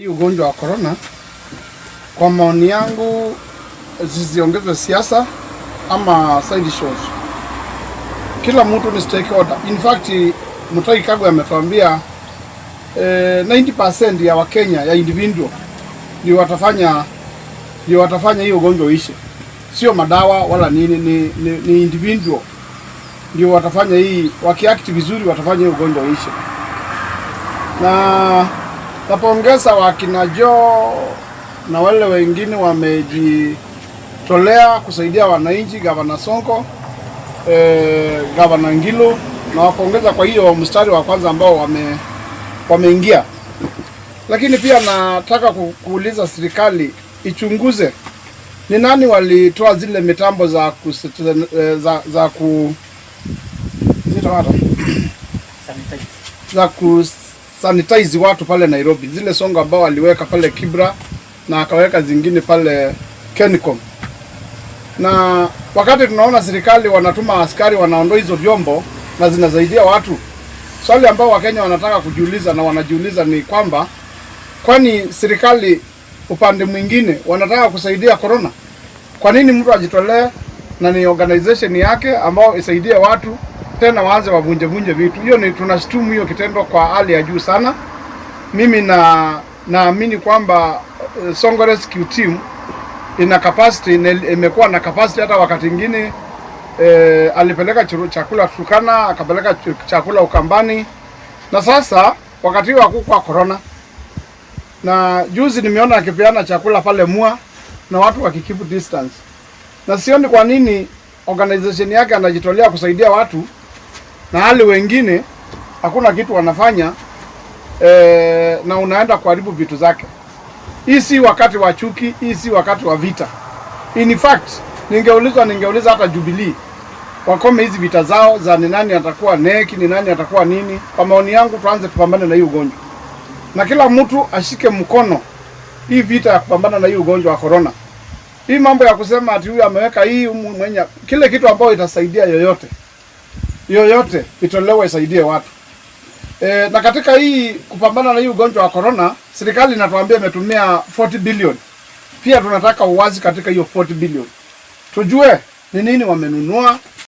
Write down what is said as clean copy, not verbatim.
Hii ugonjwa wa corona, kwa maoni yangu, zisiongezwe siasa ama side shows. Kila mtu ni stakeholder. In fact, Mutahi Kagwe ametuambia 90% ya Wakenya ya individual ndio watafanya hii ugonjwa uishe. Sio madawa wala nini, ni individual ndio watafanya hii, wakiact vizuri watafanya hii ugonjwa uishe. Na napongeza wakina Joe na wale wengine wamejitolea kusaidia wananchi, Gavana Sonko, Gavana Ngilu, na wapongeza kwa hiyo mstari wa kwanza ambao wameingia. Lakini pia nataka kuuliza serikali ichunguze ni nani walitoa zile mitambo za sanitize watu pale Nairobi, zile songo ambao waliweka pale Kibra na akaweka zingine pale Kenicom. Na wakati tunaona serikali wanatuma askari wanaondoa hizo vyombo na zinasaidia watu, swali ambao Wakenya wanataka kujiuliza na wanajiuliza ni kwamba kwani serikali upande mwingine wanataka kusaidia corona? Kwa nini mtu ajitolee na ni organization yake ambao isaidie watu tena waanze wavunje vitu? Hiyo ni tunashtumu hiyo kitendo kwa hali ya juu sana. Mimi naamini kwamba Songo Rescue Team ina capacity, imekuwa na capacity. Hata wakati mwingine alipeleka chakula Turkana, akapeleka chakula Ukambani, na sasa wakati wa kwa corona, na juzi nimeona akipeana chakula pale Mua na watu wakikeep distance. Na sioni kwa nini organization yake anajitolea kusaidia watu na hali wengine hakuna kitu wanafanya, na unaenda kuharibu vitu zake. Hii si wakati wa chuki, hii si wakati wa vita. In fact, ningeuliza hata Jubilee wakome hizi vita zao za ni nani atakuwa neki, ni nani atakuwa nini. Kwa maoni yangu, tuanze kupambana na hii ugonjwa, na kila mtu ashike mkono hii vita ya kupambana na hii ugonjwa wa corona. Hii mambo ya kusema ati huyu ameweka hii mwenye, kile kitu ambao itasaidia yoyote itolewe isaidie watu. Na katika hii kupambana na hii ugonjwa wa corona, serikali inatuambia imetumia 40 billion. Pia tunataka uwazi katika hiyo 40 billion. Tujue ni nini wamenunua,